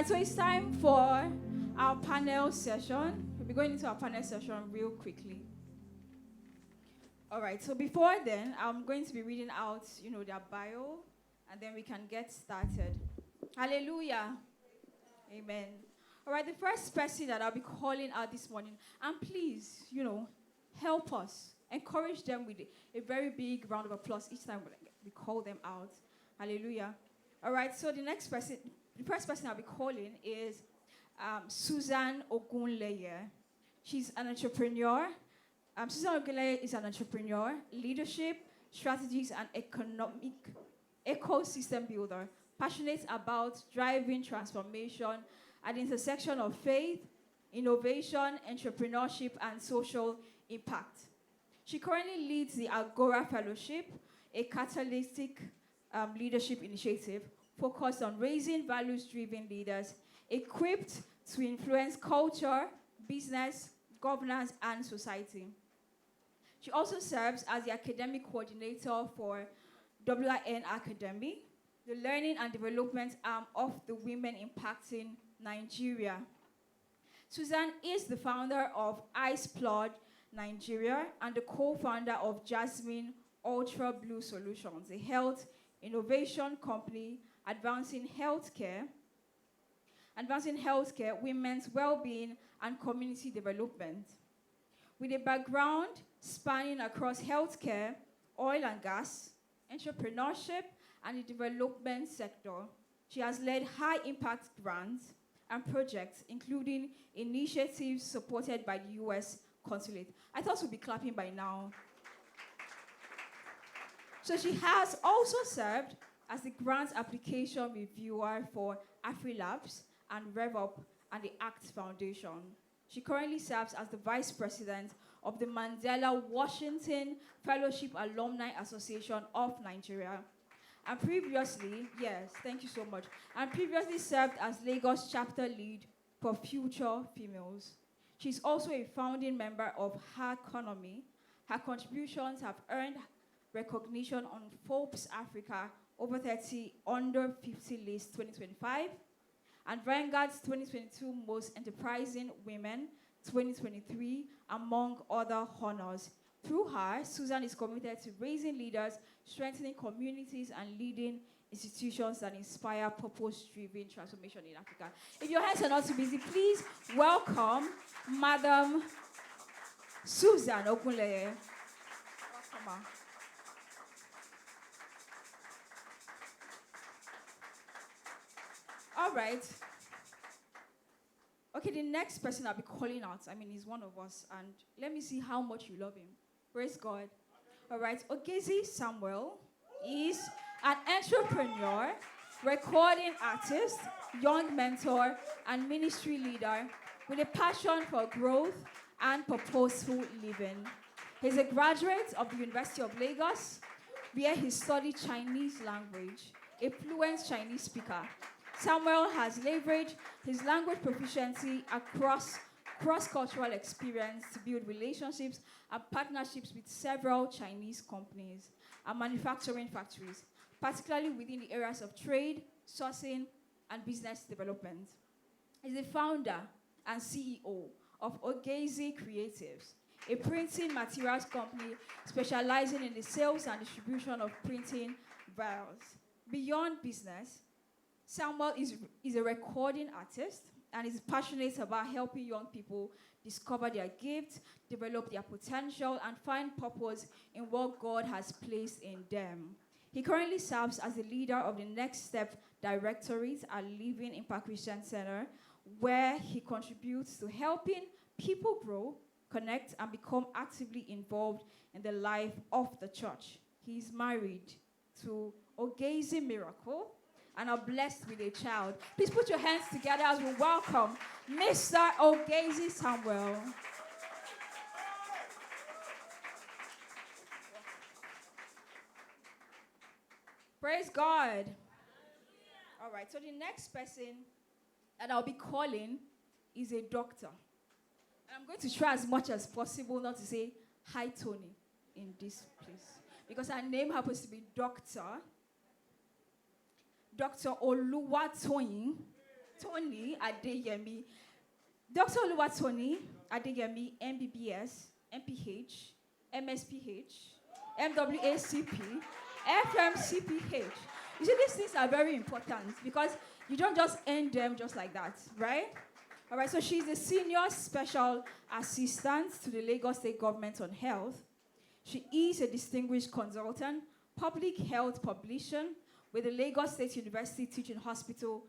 right, so it's time for our panel session. We'll be going into our panel session real quickly. All right, so before then, I'm going to be reading out, their bio, and then we can get started. Hallelujah. Amen. All right, the first person that I'll be calling out this morning, and please, help us. Encourage them with a very big round of applause each time we call them out. Hallelujah. All right, so the first person I'll be calling is Susanne Ogunleye. She's an entrepreneur. Susanne Ogunleye is an entrepreneur, leadership, strategies, and economic ecosystem builder, passionate about driving transformation at the intersection of faith, innovation, entrepreneurship, and social impact. She currently leads the Agora Fellowship, a catalytic leadership initiative focused on raising values-driven leaders equipped to influence culture, business, governance, and society. She also serves as the academic coordinator for WIN Academy, the learning and development arm of the Women Impacting Nigeria. Susanne is the founder of iSplod Nigeria and the co-founder of Jasmine Ultra Blue Solutions, a health innovation company advancing healthcare, women's well-being, and community development. With a background spanning across healthcare, oil and gas, entrepreneurship, and the development sector, she has led high-impact grants and projects, including initiatives supported by the U.S. Consulate. I thought we'd be clapping by now. So she has also served as the grant application reviewer for AfriLabs and RevUp and the ACT Foundation. She currently serves as the vice president of the Mandela Washington Fellowship Alumni Association of Nigeria. And previously, yes, thank you so much, and previously served as Lagos chapter lead for Future Females. She's also a founding member of Her Economy. Her contributions have earned recognition on Forbes Africa Over 30 Under 50 list 2025 and Vanguard's 2022 Most Enterprising Women 2023, among other honors. Through her, Susanne is committed to raising leaders, strengthening communities, and leading institutions that inspire purpose-driven transformation in Africa. If your hands are not too busy, please welcome Madam Susanne Ogunleye. Welcome. All right. Okay, the next person I'll be calling out, he's one of us, and let me see how much you love him. Praise God. All right, Ogezi Samuel is an entrepreneur, recording artist, young mentor, and ministry leader with a passion for growth and purposeful living. He's a graduate of the University of Lagos, where he studied Chinese language, a fluent Chinese speaker. Samuel has leveraged his language proficiency across cross-cultural experience to build relationships and partnerships with several Chinese companies and manufacturing factories, particularly within the areas of trade, sourcing, and business development. He's the founder and CEO of Ogezi Creatives, a printing materials company specializing in the sales and distribution of printing vials. Beyond business, Samuel is a recording artist and is passionate about helping young people discover their gifts, develop their potential, and find purpose in what God has placed in them. He currently serves as the leader of the Next Step Directorate at Living Impact Christian Center, where he contributes to helping people grow, connect, and become actively involved in the life of the church. He is married to Ogezi Miracle and are blessed with a child. Please put your hands together as we welcome Mr. Ogezi Samuel. Praise God. All right, so the next person that I'll be calling is a doctor. And I'm going to try as much as possible not to say hi, Toni, in this place, because her name happens to be Dr. Oluwatoyin Toni Adeyemi. Dr. Toni Adeyemi, MBBS, MPH, MSPH, MWACP, FMCPH. You see, these things are very important because you don't just end them just like that, right? All right, so she's a senior special assistant to the Lagos State Government on Health. She is a distinguished consultant, public health publication with the Lagos State University Teaching Hospital,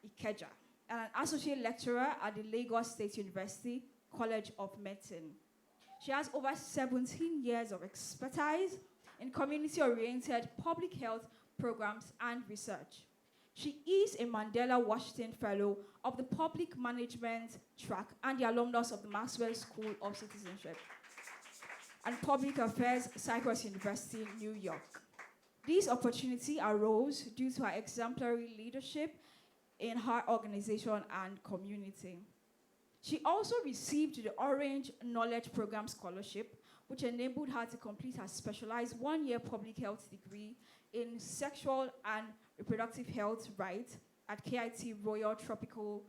Ikeja, and an associate lecturer at the Lagos State University College of Medicine. She has over 17 years of expertise in community-oriented public health programs and research. She is a Mandela Washington Fellow of the Public Management track and the alumnus of the Maxwell School of Citizenship and Public Affairs, Cyprus University, New York. This opportunity arose due to her exemplary leadership in her organization and community. She also received the Orange Knowledge Program Scholarship, which enabled her to complete her specialized one-year public health degree in sexual and reproductive health rights at KIT Royal Tropical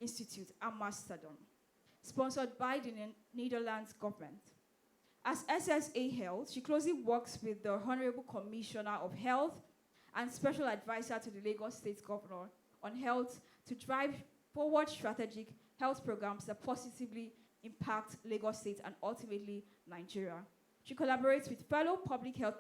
Institute, Amsterdam, sponsored by the Netherlands government. As SSA Health, she closely works with the Honorable Commissioner of Health and Special Advisor to the Lagos State Governor on Health to drive forward strategic health programs that positively impact Lagos State and ultimately Nigeria. She collaborates with fellow public health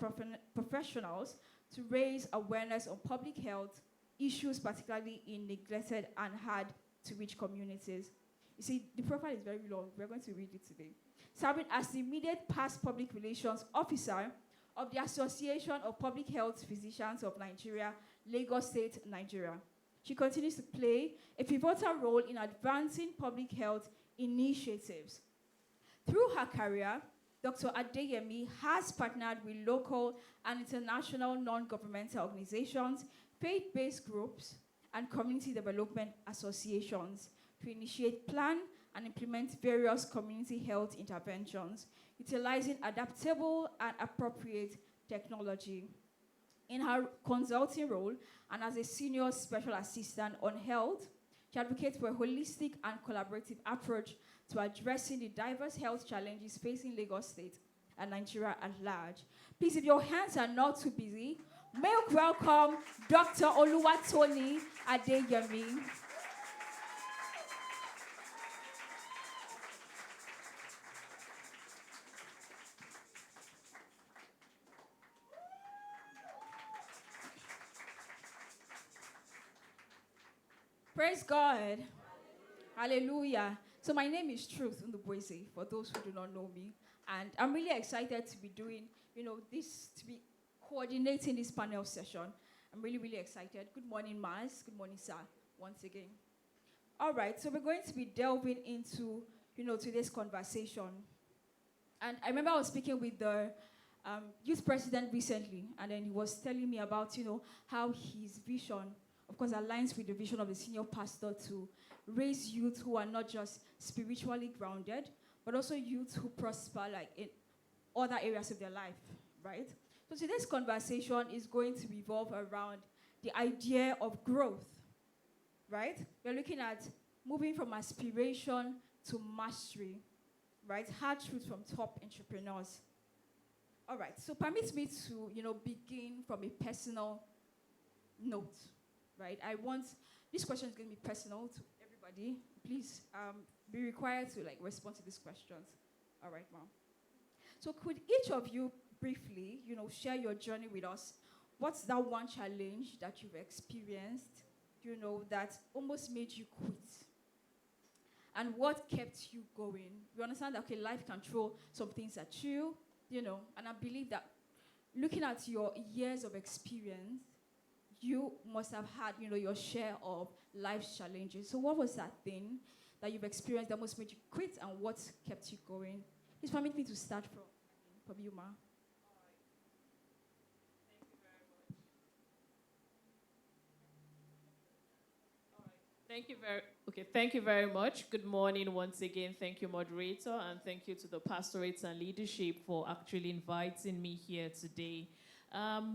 professionals to raise awareness on public health issues, particularly in neglected and hard-to-reach communities. You see, the profile is very long. We're going to read it today. Serving as the immediate past public relations officer of the Association of Public Health Physicians of Nigeria, Lagos State, Nigeria. She continues to play a pivotal role in advancing public health initiatives. Through her career, Dr. Adeyemi has partnered with local and international non-governmental organizations, faith-based groups, and community development associations to initiate, plan, and implement various community health interventions, utilizing adaptable and appropriate technology. In her consulting role and as a senior special assistant on health, she advocates for a holistic and collaborative approach to addressing the diverse health challenges facing Lagos State and Nigeria at large. Please, if your hands are not too busy, make welcome Dr. Toni Adeyemi. Praise God. Hallelujah. So my name is Truth Ndubueze, for those who do not know me. And I'm really excited to be doing, this, to be coordinating this panel session. I'm really, really excited. Good morning, Mars. Good morning, sir, once again. All right, so we're going to be delving into, today's conversation. And I remember I was speaking with the youth president recently, and then he was telling me about, how his vision, of course, aligns with the vision of the senior pastor to raise youth who are not just spiritually grounded, but also youth who prosper in other areas of their life, right? So today's conversation is going to revolve around the idea of growth, right? We're looking at moving from aspiration to mastery, right? Hard truths from top entrepreneurs. All right, so permit me to, begin from a personal note, right? This question is going to be personal to everybody. Please be required to respond to these questions. All right, ma'am. So could each of you briefly, share your journey with us? What's that one challenge that you've experienced, that almost made you quit? And what kept you going? You understand that, okay, life can throw some things at you, and I believe that looking at your years of experience, you must have had, your share of life's challenges. So what was that thing that you've experienced that almost made you quit, and what kept you going? Please permit me to start from you, Ma. Thank you very much. Good morning once again. Thank you, moderator, and thank you to the pastorates and leadership for actually inviting me here today.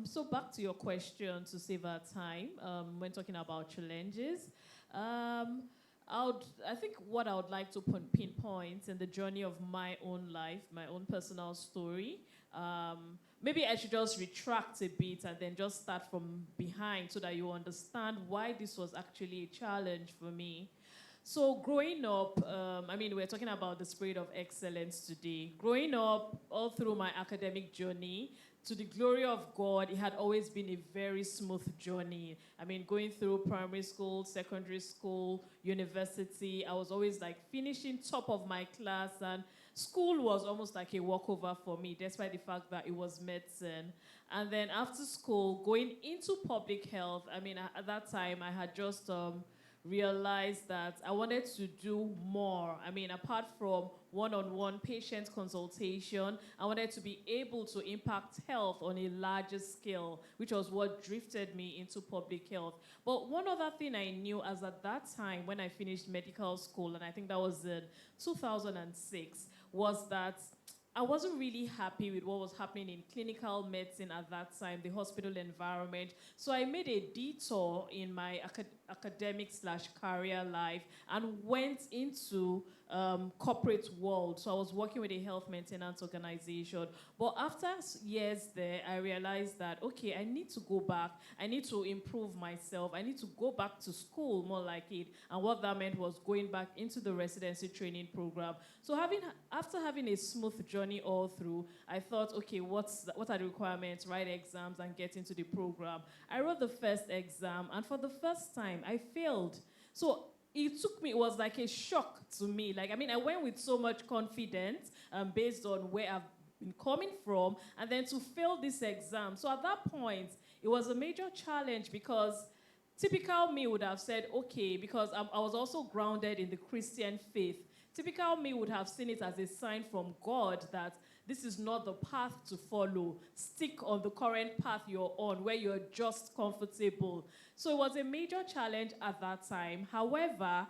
So back to your question to save our time, when talking about challenges. I think what I would like to pinpoint in the journey of my own life, my own personal story, maybe I should just retract a bit and then just start from behind so that you understand why this was actually a challenge for me. So growing up, we're talking about the spirit of excellence today. Growing up, all through my academic journey, to the glory of God, it had always been a very smooth journey. I mean, going through primary school, secondary school, university, I was always like finishing top of my class, and school was almost like a walkover for me, despite the fact that it was medicine. And then after school, going into public health, at that time, I had just realized that I wanted to do more. Apart from one-on-one patient consultation, I wanted to be able to impact health on a larger scale, which was what drifted me into public health. But one other thing I knew as at that time when I finished medical school, and I think that was in 2006, was that I wasn't really happy with what was happening in clinical medicine at that time, the hospital environment. So I made a detour in my academic/career life and went into corporate world. So I was working with a health maintenance organization. But after years there, I realized that, okay, I need to go back. I need to improve myself. I need to go back to school, more like it. And what that meant was going back into the residency training program. So after having a smooth journey all through, I thought, okay, what are the requirements? Write exams and get into the program. I wrote the first exam, and for the first time, I failed. So it was like a shock to me. I went with so much confidence based on where I've been coming from, and then to fail this exam. So at that point, it was a major challenge because typical me would have said, okay, because I was also grounded in the Christian faith. Typical me would have seen it as a sign from God that this is not the path to follow. Stick on the current path you're on, where you're just comfortable. So it was a major challenge at that time. However,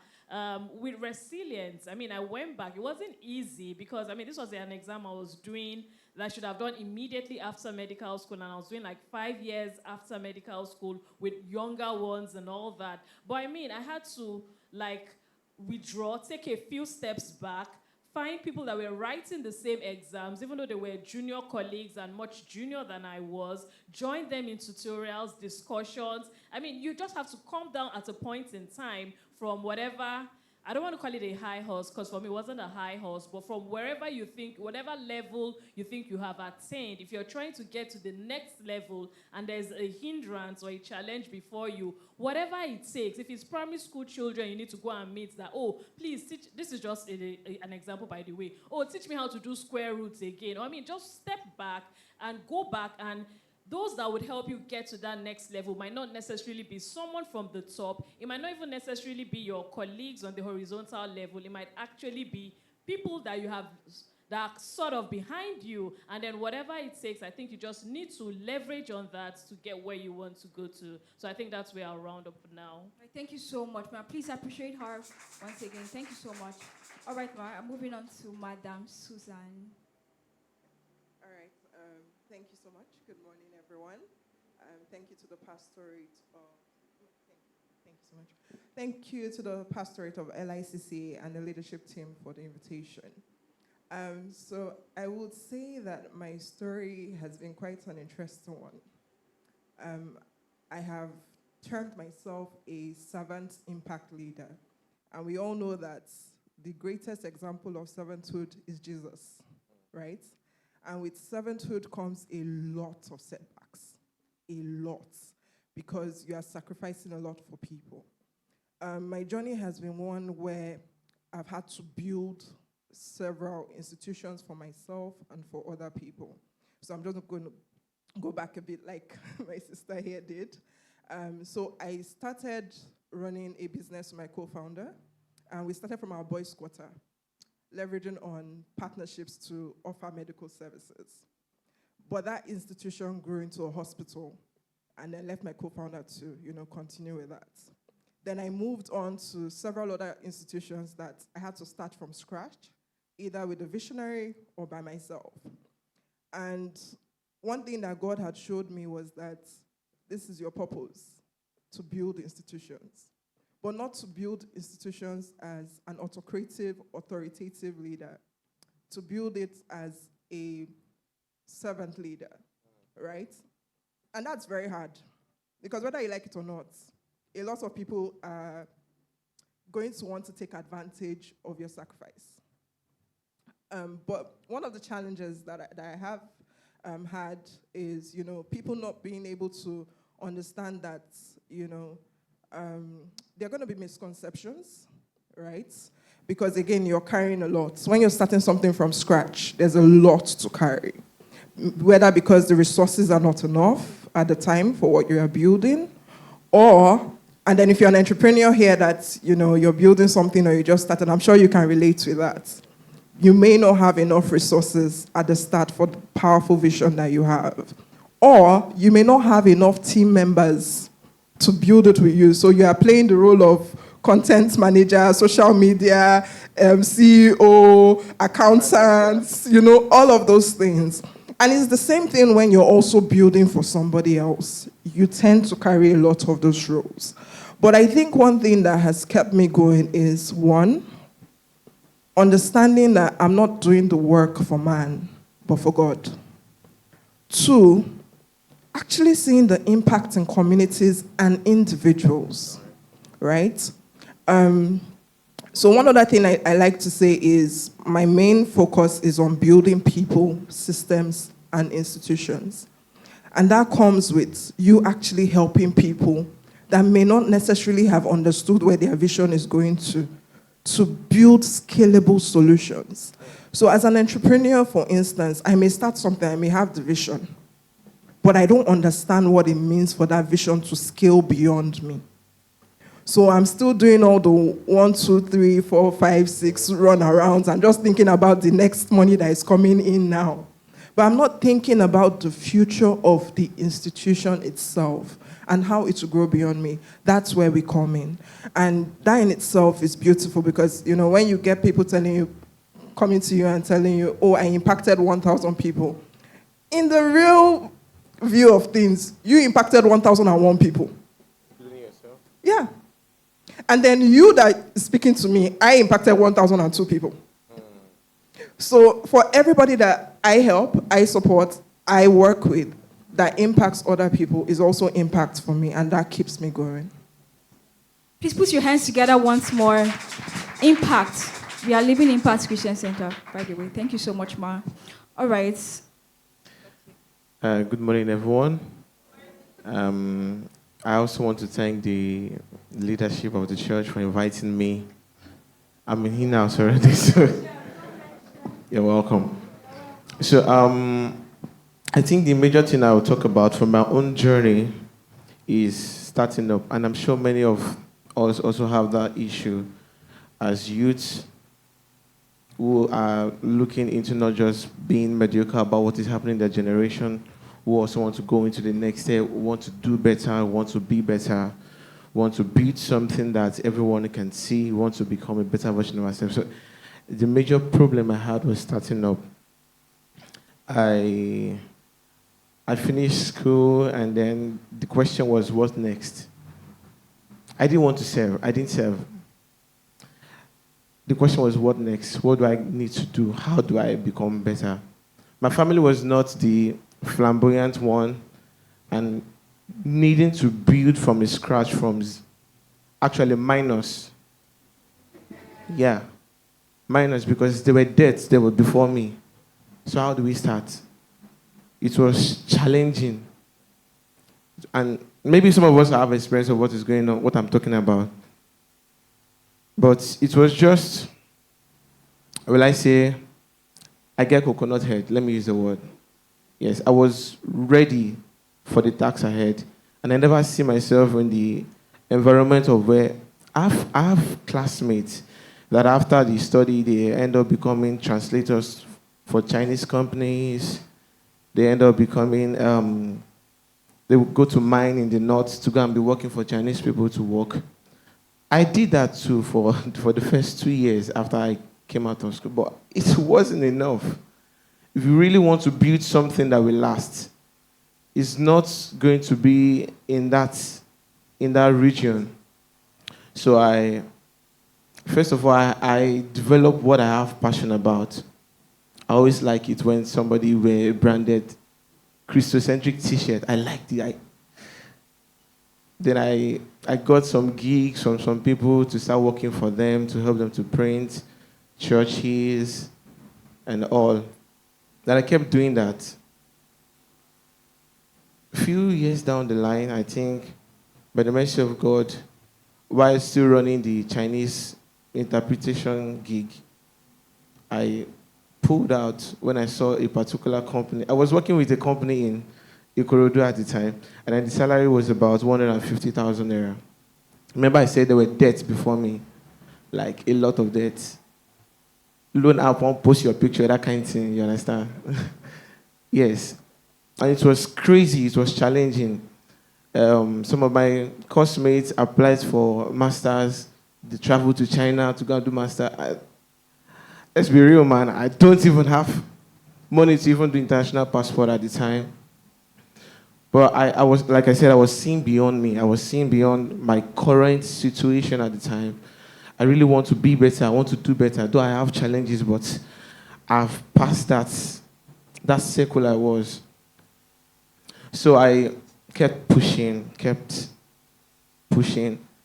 with resilience, I went back. It wasn't easy because, this was an exam I was doing that I should have done immediately after medical school, and I was doing like 5 years after medical school with younger ones and all that. But I had to withdraw, take a few steps back, find people that were writing the same exams, even though they were junior colleagues and much junior than I was, join them in tutorials, discussions. You just have to calm down at a point in time from whatever, I don't want to call it a high horse, because for me it wasn't a high horse, but from wherever you think, whatever level you think you have attained, if you're trying to get to the next level and there's a hindrance or a challenge before you, whatever it takes, if it's primary school children, you need to go and meet that, oh, please teach, this is just an example by the way, oh, teach me how to do square roots again. Just step back and go back, and those that would help you get to that next level might not necessarily be someone from the top. It might not even necessarily be your colleagues on the horizontal level. It might actually be people that you have that are sort of behind you. And then whatever it takes, I think you just need to leverage on that to get where you want to go to. So I think that's where I'll round up for now. Right, thank you so much, ma'am. Please appreciate her once again. Thank you so much. All right, ma'am. I'm moving on to Madam Susanne. All right. Thank you so much. Good morning, everyone. Thank you to the pastorate of. Thank you so much. Thank you to the pastorate of LICC and the leadership team for the invitation. So I would say that my story has been quite an interesting one. I have termed myself a servant impact leader, and we all know that the greatest example of servanthood is Jesus, right? And with servanthood comes a lot of setbacks, a lot, because you are sacrificing a lot for people. My journey has been one where I've had to build several institutions for myself and for other people. So I'm just going to go back a bit like my sister here did. So I started running a business with my co-founder, and we started from our boys' quarter, leveraging on partnerships to offer medical services. But that institution grew into a hospital, and then left my co-founder to, continue with that. Then I moved on to several other institutions that I had to start from scratch, either with a visionary or by myself. And one thing that God had showed me was that this is your purpose, to build institutions. but not to build institutions as an authoritative leader, to build it as a servant leader, right? And that's very hard, because whether you like it or not, a lot of people are going to want to take advantage of your sacrifice. But one of the challenges that I have had is, people not being able to understand that, there are going to be misconceptions, right? Because again, you're carrying a lot. When you're starting something from scratch, there's a lot to carry. Whether because the resources are not enough at the time for what you are building, and then if you're an entrepreneur here that, you're building something or you just started, I'm sure you can relate to that. You may not have enough resources at the start for the powerful vision that you have. Or you may not have enough team members to build it with you. So you are playing the role of content manager, social media, CEO, accountants, all of those things. And it's the same thing when you're also building for somebody else. You tend to carry a lot of those roles. But I think one thing that has kept me going is, one, understanding that I'm not doing the work for man, but for God. Two, actually seeing the impact in communities and individuals, right? So one other thing I like to say is my main focus is on building people, systems, and institutions. And that comes with you actually helping people that may not necessarily have understood where their vision is going to build scalable solutions. So as an entrepreneur, for instance, I may start something, I may have the vision, but I don't understand what it means for that vision to scale beyond me. So I'm still doing all the 1, 2, 3, 4, 5, 6 runarounds and just thinking about the next money that is coming in now. But I'm not thinking about the future of the institution itself and how it will grow beyond me. That's where we come in. And that in itself is beautiful because, when you get people coming to you and telling you, oh, I impacted 1,000 people. In the real view of things, you impacted 1,001 people. Including yourself? Yeah. And then you that is speaking to me, I impacted 1,002 people. So for everybody that I help, I support, I work with, that impacts other people is also impact for me, and that keeps me going. Please put your hands together once more. Impact. We are Living Impact Christian Center, by the way. Thank you so much, Ma. All right. Good morning, everyone. I also want to thank the leadership of the church for inviting me. I'm in here now already, so you're welcome. So I think the major thing I will talk about from my own journey is starting up, and I'm sure many of us also have that issue as youths who are looking into not just being mediocre about what is happening in their generation, who also want to go into the next step, want to do better, want to be better, want to build something that everyone can see, want to become a better version of ourselves. So the major problem I had was starting up. I finished school, and then the question was, what next? I didn't want to serve. I didn't serve. The question was, what next? What do I need to do? How do I become better? My family was not the flamboyant one, and needing to build from scratch, from actually minus. Yeah, minus, because there were debts that were before me. So how do we start? It was challenging. And maybe some of us have experience of what is going on, what I'm talking about. But it was just, will I say, I get coconut head. Let me use the word. Yes, I was ready for the task ahead. And I never see myself in the environment of where I have classmates that after the study, they end up becoming translators for Chinese companies. They end up becoming, they would go to mine in the north to go and be working for Chinese people to work. I did that too for the first 2 years after I came out of school, but it wasn't enough. If you really want to build something that will last, it's not going to be in that region. So first of all, I develop what I have passion about. I always like it when somebody wear a branded Christocentric t-shirt. I liked it. Then I got some gigs from some people to start working for them, to help them to print, churches, and all. Then I kept doing that. A few years down the line, I think, by the mercy of God, while still running the Chinese interpretation gig, I pulled out when I saw a particular company. I was working with a company in Ikorodu at the time, and then the salary was about 150,000 naira. Remember I said there were debts before me, like a lot of debts. Loan app won't post your picture, that kind of thing, you understand? Yes. And it was crazy, it was challenging. Some of my classmates applied for masters. They traveled to China to go and do master. Let's be real, man. I don't even have money to even do international passport at the time. But I was, like I said, I was seeing beyond me. I was seeing beyond my current situation at the time. I really want to be better. I want to do better. Though I have challenges, but I've passed that circle I was. So I kept pushing.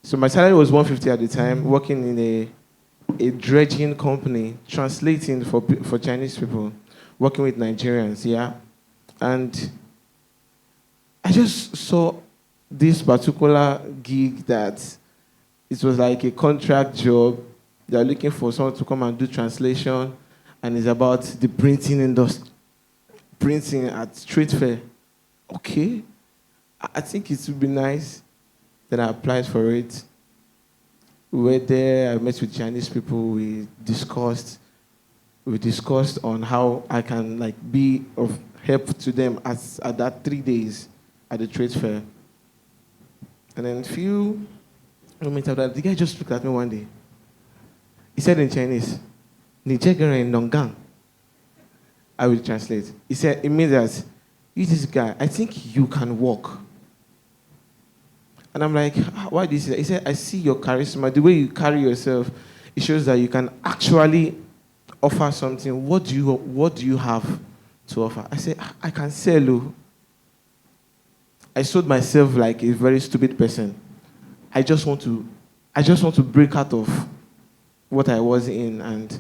So my salary was 150 at the time, working in a dredging company, translating for Chinese people, working with Nigerians, yeah. And I just saw this particular gig that it was like a contract job. They're looking for someone to come and do translation, and it's about the printing industry, printing at street fair. Okay, I think it would be nice. Then I applied for it. We were there, I met with Chinese people, we discussed on how I can be of help to them at that 3 days at the trade fair. And then a few moments after that, the guy just looked at me one day. He said in Chinese, "Nijegere in Nongang." I will translate. He said, it means that, "You, this guy, I think you can walk." And I'm like, why do you say that? He said, "I see your charisma, the way you carry yourself, it shows that you can actually offer something. What do you have to offer?" I said, "I can sell you." I sold myself like a very stupid person. I just want to break out of what I was in. And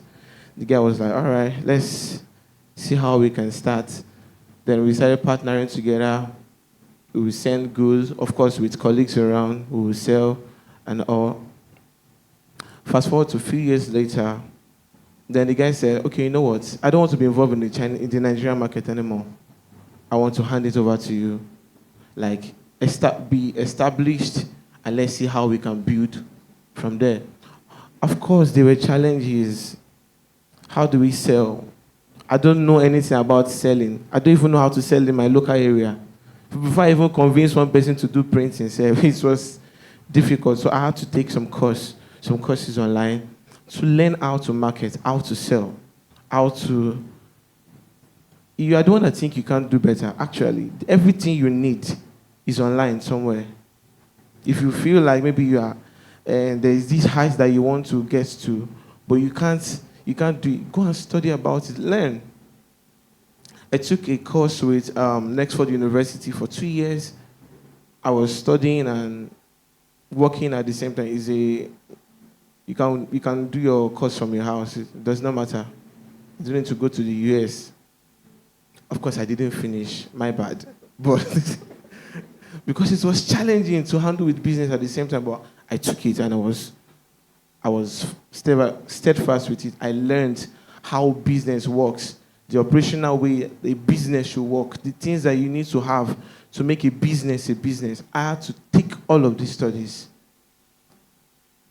the guy was like, "All right, let's see how we can start." Then we started partnering together. We will send goods, of course, with colleagues around. We will sell and all. Fast forward to a few years later, then the guy said, "Okay, you know what? I don't want to be involved in the Nigerian market anymore. I want to hand it over to you. Be established, and let's see how we can build from there." Of course, there were challenges. How do we sell? I don't know anything about selling. I don't even know how to sell in my local area. Before I even convinced one person to do printing, it was difficult. So I had to take some courses online to learn how to market, how to sell, how to... You are the one that think you can't do better. Actually, everything you need is online somewhere. If you feel like maybe you are, there's these heights that you want to get to, but you can't do it, go and study about it, learn. I took a course with Nexford University for 2 years. I was studying and working at the same time. You can do your course from your house. It does not matter. You don't need to go to the US. Of course, I didn't finish. My bad. But because it was challenging to handle with business at the same time, but I took it and I was steadfast with it. I learned how business works, the operational way a business should work, the things that you need to have to make a business a business. I had to take all of these studies.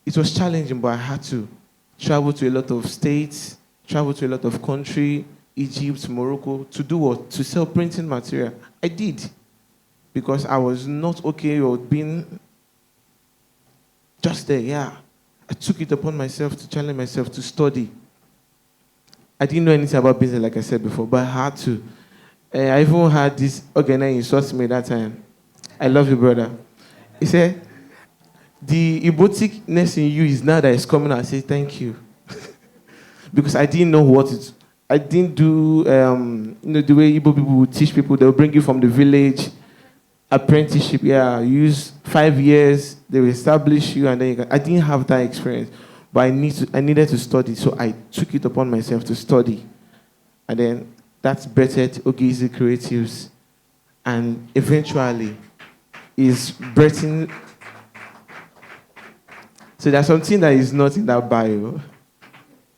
It was challenging, but I had to travel to a lot of states, travel to a lot of countries, Egypt, Morocco, to do what? To sell printing material. I did, because I was not okay with being just there, yeah. I took it upon myself to challenge myself to study. I didn't know anything about business, like I said before, but I had to. I even had this Ogene insult me that time. I love you, brother. He said, the eroticness in you is now that it's coming out. I say thank you. Because I didn't know what it. I didn't do the way Igbo people would teach people. They'll bring you from the village, apprenticeship. Yeah, you use 5 years. They will establish you, and then I didn't have that experience, but I needed to study, so I took it upon myself to study, and then that's birthed Ogezi Creatives, and eventually is birthing. So there's something that is not in that bio.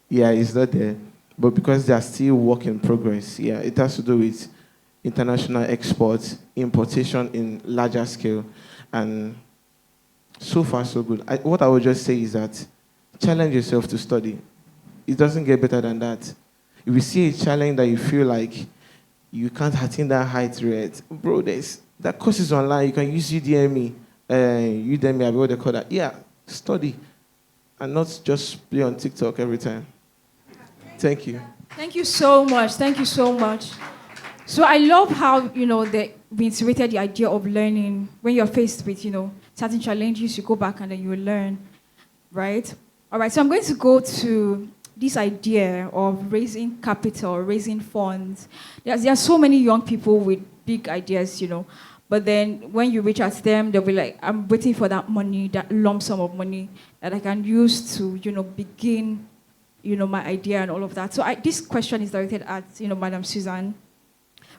Yeah, it's not there. But because they are still work in progress, yeah, it has to do with international exports, importation in larger scale, and so far so good. What I would just say is that challenge yourself to study. It doesn't get better than that. If you see a challenge that you feel like you can't attain that height rate, bro, that course is online. You can use Udemy, I what they call that. Yeah, study, and not just play on TikTok every time. Thank you. Thank you so much. Thank you so much. So I love how, they reiterated the idea of learning. When you're faced with, certain challenges, you go back and then you learn, right? All right, so I'm going to go to this idea of raising capital, raising funds. There are so many young people with big ideas, but then when you reach out to them, they'll be like, I'm waiting for that money, that lump sum of money that I can use to, begin my idea and all of that. So this question is directed at, Madam Susanne.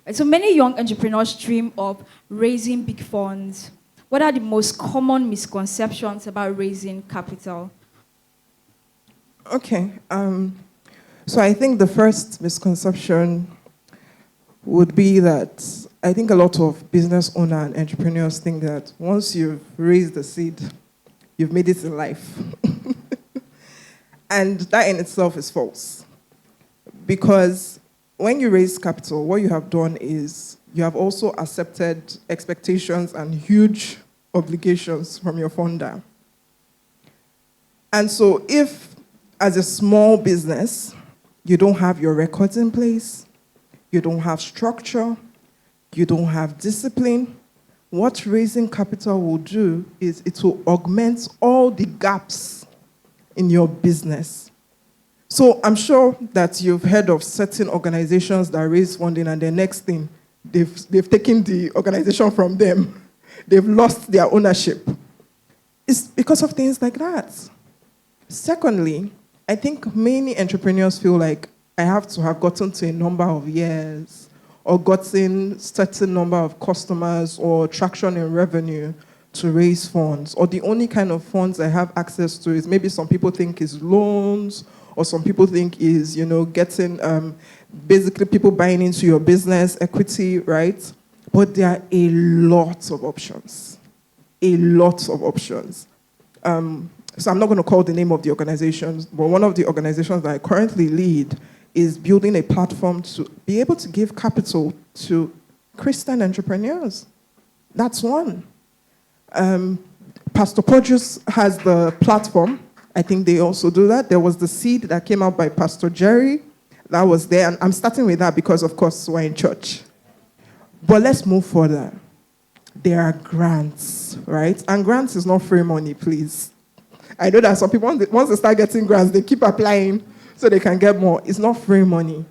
Right, so many young entrepreneurs dream of raising big funds. What are the most common misconceptions about raising capital? Okay. So I think the first misconception would be that I think a lot of business owners and entrepreneurs think that once you've raised the seed, you've made it in life. And that in itself is false. Because when you raise capital, what you have done is you have also accepted expectations and huge obligations from your funder. And so if, as a small business, you don't have your records in place, you don't have structure, you don't have discipline, what raising capital will do is it will augment all the gaps in your business. So I'm sure that you've heard of certain organizations that raise funding and the next thing, they've taken the organization from them. They've lost their ownership. It's because of things like that. Secondly, I think many entrepreneurs feel like I have to have gotten to a number of years or gotten certain number of customers or traction in revenue to raise funds, or the only kind of funds I have access to is maybe some people think is loans, or some people think is, getting basically people buying into your business, equity, right? But there are a lot of options. A lot of options. So I'm not going to call the name of the organizations, but one of the organizations that I currently lead is building a platform to be able to give capital to Christian entrepreneurs. That's one. Pastor Produce has the platform. I think they also do that. There was the seed that came out by Pastor Jerry. That was there. And I'm starting with that because, of course, we're in church. But let's move further. There are grants, right? And grants is not free money, please. I know that some people, once they start getting grants, they keep applying so they can get more. It's not free money.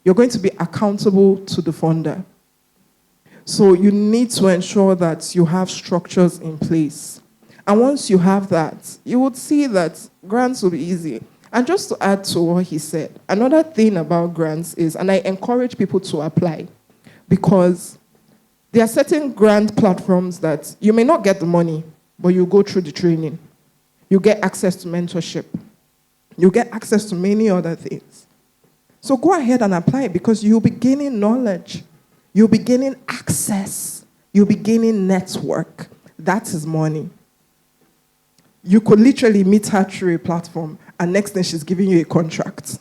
You're going to be accountable to the funder. So you need to ensure that you have structures in place. And once you have that, you would see that grants will be easy. And just to add to what he said, another thing about grants is, and I encourage people to apply, because there are certain grant platforms that you may not get the money, but you go through the training. You get access to mentorship. You get access to many other things. So go ahead and apply, because you'll be gaining knowledge. You'll be gaining access. You'll be gaining network. That is money. You could literally meet her through a platform, and next thing she's giving you a contract.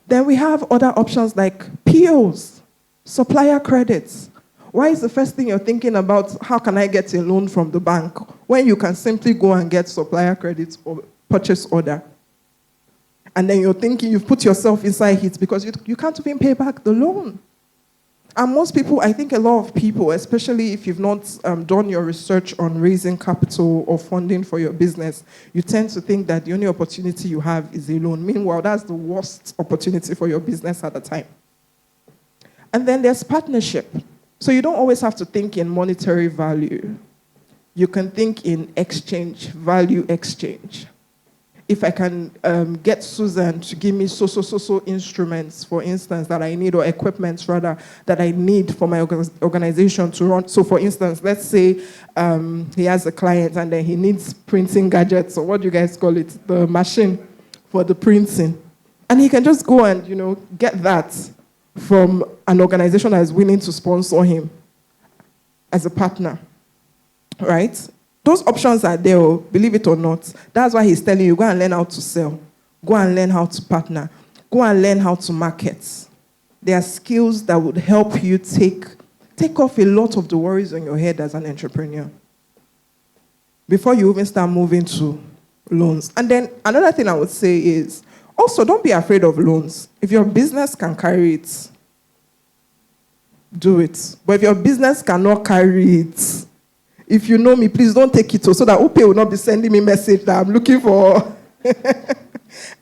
Then we have other options like POs, supplier credits. Why is the first thing you're thinking about, how can I get a loan from the bank, when you can simply go and get supplier credits or purchase order? And then you're thinking you've put yourself inside it because you can't even pay back the loan. And most people, I think a lot of people, especially if you've not done your research on raising capital or funding for your business, you tend to think that the only opportunity you have is a loan. Meanwhile, that's the worst opportunity for your business at the time. And then there's partnership. So you don't always have to think in monetary value. You can think in exchange, value exchange. If I can get Susanne to give me so instruments, for instance, that I need, or equipment, rather, that I need for my organization to run. So, for instance, let's say he has a client and then he needs printing gadgets, or what do you guys call it? The machine for the printing. And he can just go and, get that from an organization that is willing to sponsor him as a partner, right? Those options are there, believe it or not. That's why he's telling you, go and learn how to sell. Go and learn how to partner. Go and learn how to market. There are skills that would help you take off a lot of the worries on your head as an entrepreneur before you even start moving to loans. And then another thing I would say is, also, don't be afraid of loans. If your business can carry it, do it. But if your business cannot carry it, if you know me, please don't take it so that OPay will not be sending me message that I'm looking for.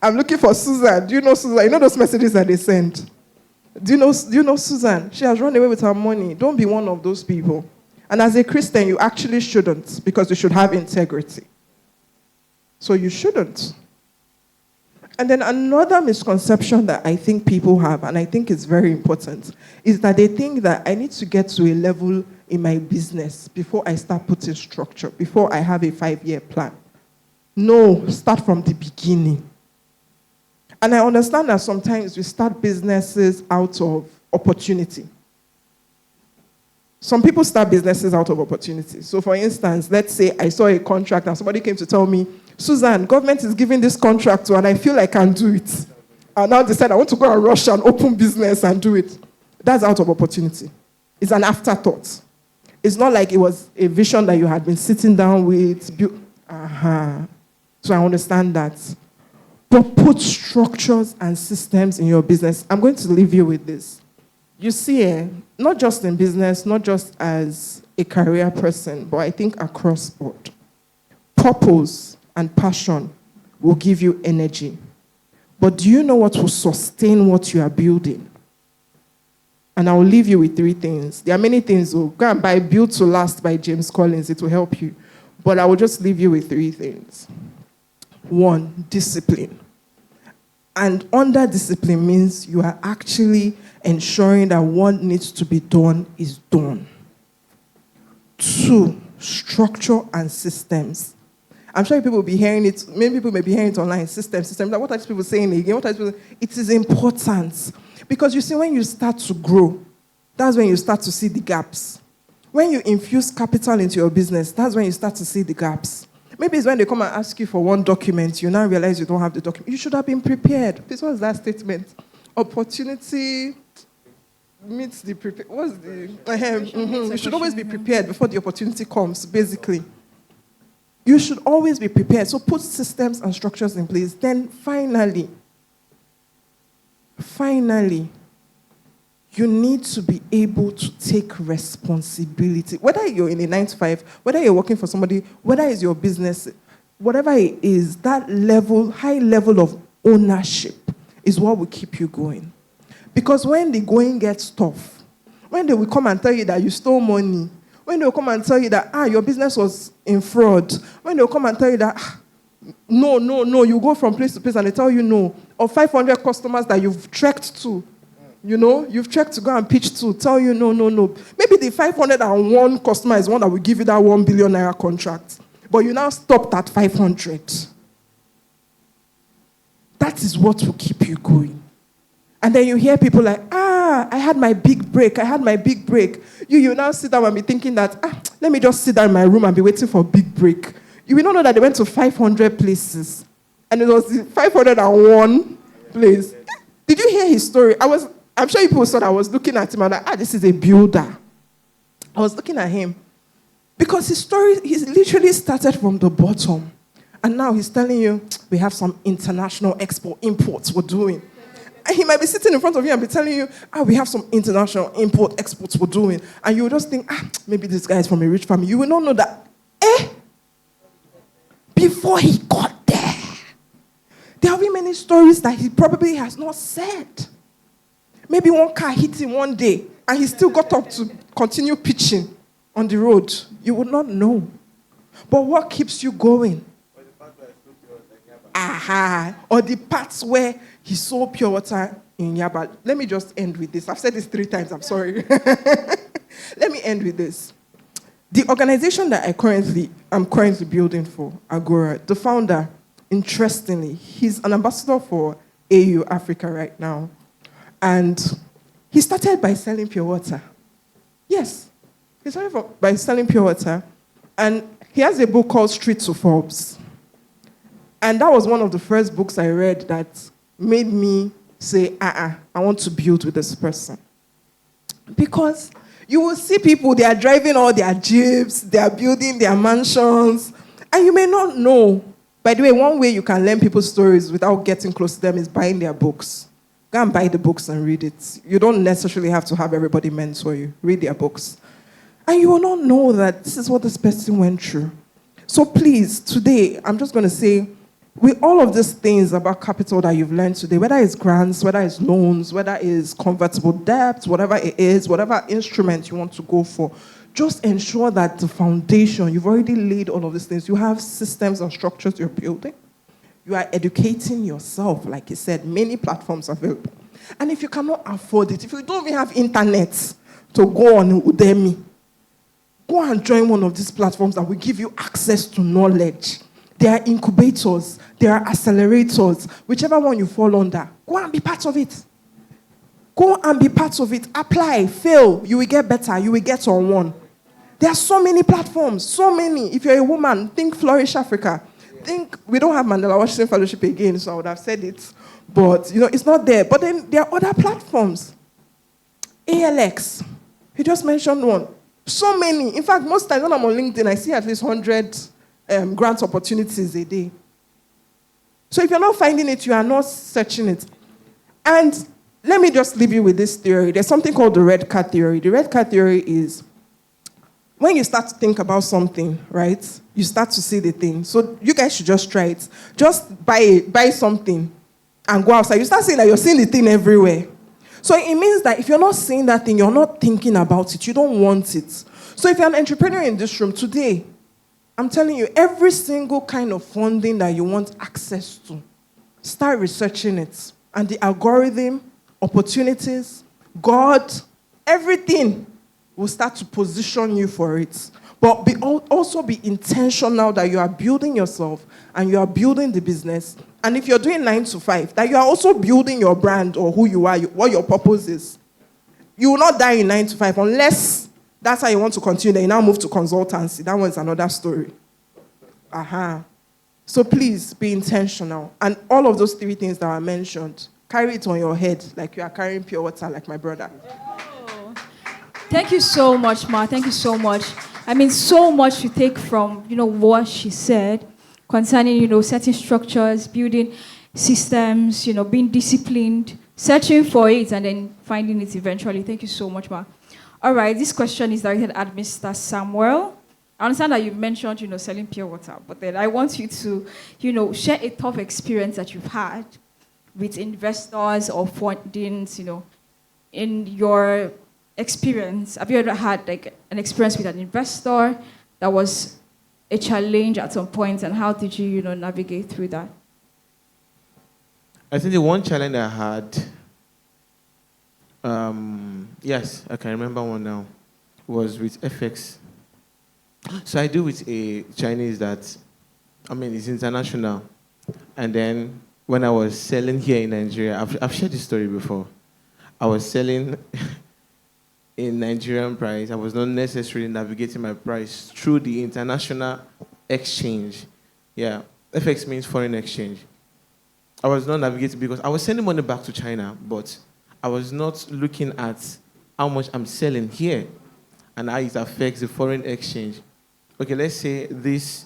I'm looking for Susanne. Do you know Susanne? You know those messages that they send? Do you know Susanne? She has run away with her money. Don't be one of those people. And as a Christian, you actually shouldn't, because you should have integrity. So you shouldn't. And then another misconception that I think people have, and I think it's very important, is that they think that I need to get to a level in my business before I start putting structure, before I have a 5-year plan. No, start from the beginning. And I understand that sometimes we start businesses out of opportunity. Some people start businesses out of opportunity. So for instance, let's say I saw a contract and somebody came to tell me, Susanne, government is giving this contract to, and I feel I can do it. I now decide I want to go and rush and open business and do it. That's out of opportunity. It's an afterthought. It's not like it was a vision that you had been sitting down with. So I understand that. But put structures and systems in your business. I'm going to leave you with this. You see, not just in business, not just as a career person, but I think across board. Purpose and passion will give you energy. But do you know what will sustain what you are building? And I will leave you with 3 things. There are many things. Go and buy Build to Last by James Collins. It will help you. But I will just leave you with 3 things. 1, discipline. And under discipline means you are actually ensuring that what needs to be done is done. 2, structure and systems. I'm sure people will be hearing it. Many people may be hearing it online. Systems. Like, what are these people saying again? It is important. Because you see, when you start to grow, that's when you start to see the gaps. When you infuse capital into your business, that's when you start to see the gaps. Maybe it's when they come and ask you for one document, you now realize you don't have the document. You should have been prepared. This was that statement. Opportunity meets the prepared. What's the... You should always be prepared before the opportunity comes, basically. You should always be prepared. So put systems and structures in place. Then finally, you need to be able to take responsibility. Whether you're in a 9-to-5, whether you're working for somebody, whether it's your business, whatever it is, that level, high level of ownership is what will keep you going. Because when the going gets tough, when they will come and tell you that you stole money, when they will come and tell you that, your business was in fraud, when they will come and tell you that, no, you go from place to place and they tell you no, or 500 customers that you've trekked to, you've trekked to go and pitch to, tell you no. Maybe the 501 customer is one that will give you that 1 billion naira contract, but you now stopped at 500. That is what will keep you going. And then you hear people like, I had my big break. You now sit down and be thinking that, let me just sit down in my room and be waiting for a big break. You will not know that they went to 500 places. And it was the 501 place. Did you hear his story? I'm sure people saw that I was looking at him and like, this is a builder. I was looking at him. Because his story, he literally started from the bottom. And now he's telling you, we have some international export imports we're doing. he might be sitting in front of you and be telling you, we have some international import exports we're doing. And you will just think, maybe this guy is from a rich family. You will not know that, before he got there, there have been many stories that he probably has not said. Maybe one car hit him one day, and he still got up to continue pitching on the road. You would not know. But what keeps you going? Or the parts where he sold pure water in Yaba. Let me just end with this. I've said this 3 times. I'm sorry. Let me end with this. The organization that I'm currently building for, Agora, the founder, interestingly, he's an ambassador for AU Africa right now. And he started by selling pure water. Yes. He started by selling pure water. And he has a book called Street to Forbes. And that was one of the first books I read that made me say, I want to build with this person. Because you will see people, they are driving all their jeeps, they are building their mansions, and you may not know. By the way, one way you can learn people's stories without getting close to them is buying their books. Go and buy the books and read it. You don't necessarily have to have everybody mentor you. Read their books. And you will not know that this is what this person went through. So please, today, I'm just going to say, with all of these things about capital that you've learned today, whether it's grants, whether it's loans, whether it's convertible debt, whatever it is, whatever instrument you want to go for, just ensure that the foundation, you've already laid all of these things. You have systems and structures you're building. You are educating yourself, like you said, many platforms available. And if you cannot afford it, if you don't even have internet to go on Udemy, go and join one of these platforms that will give you access to knowledge. There are incubators, there are accelerators, whichever one you fall under. Go and be part of it. Go and be part of it. Apply, fail, you will get better, you will get on one. There are so many platforms, so many. If you're a woman, think Flourish Africa. Think, we don't have Mandela Washington Fellowship again, so I would have said it. But, it's not there. But then there are other platforms. ALX, you just mentioned one. So many. In fact, most times when I'm on LinkedIn, I see at least 100 grant opportunities a day. So if you're not finding it, you are not searching it. And let me just leave you with this theory. There's something called the red card theory. The red card theory is when you start to think about something, right, you start to see the thing. So you guys should just try it. Just buy something and go outside. You start seeing that you're seeing the thing everywhere. So it means that if you're not seeing that thing, you're not thinking about it. You don't want it. So if you're an entrepreneur in this room today, I'm telling you, every single kind of funding that you want access to, start researching it. And the algorithm, opportunities, God, everything will start to position you for it. But also be intentional that you are building yourself and you are building the business. And if you're doing 9 to 5, that you are also building your brand or who you are, what your purpose is. You will not die in 9 to 5 unless that's how you want to continue. Then you now move to consultancy. That one's another story. So please be intentional. And all of those 3 things that I mentioned, carry it on your head like you are carrying pure water like my brother. Oh. Thank you so much, Ma. Thank you so much. I mean, so much to take from, what she said concerning, setting structures, building systems, being disciplined, searching for it, and then finding it eventually. Thank you so much, Ma. All right, this question is directed at Mr. Samuel. I understand that you mentioned, selling pure water, but then I want you to, share a tough experience that you've had with investors or fundings, in your experience. Have you ever had an experience with an investor that was a challenge at some point, and how did you, navigate through that? I think the one challenge I had, yes, I can remember one now, was with FX. So I do with a Chinese that, it's international. And then when I was selling here in Nigeria, I've shared this story before. I was selling in Nigerian price. I was not necessarily navigating my price through the international exchange. Yeah, FX means foreign exchange. I was not navigating because I was sending money back to China, but I was not looking at how much I'm selling here and how it affects the foreign exchange. Okay, let's say this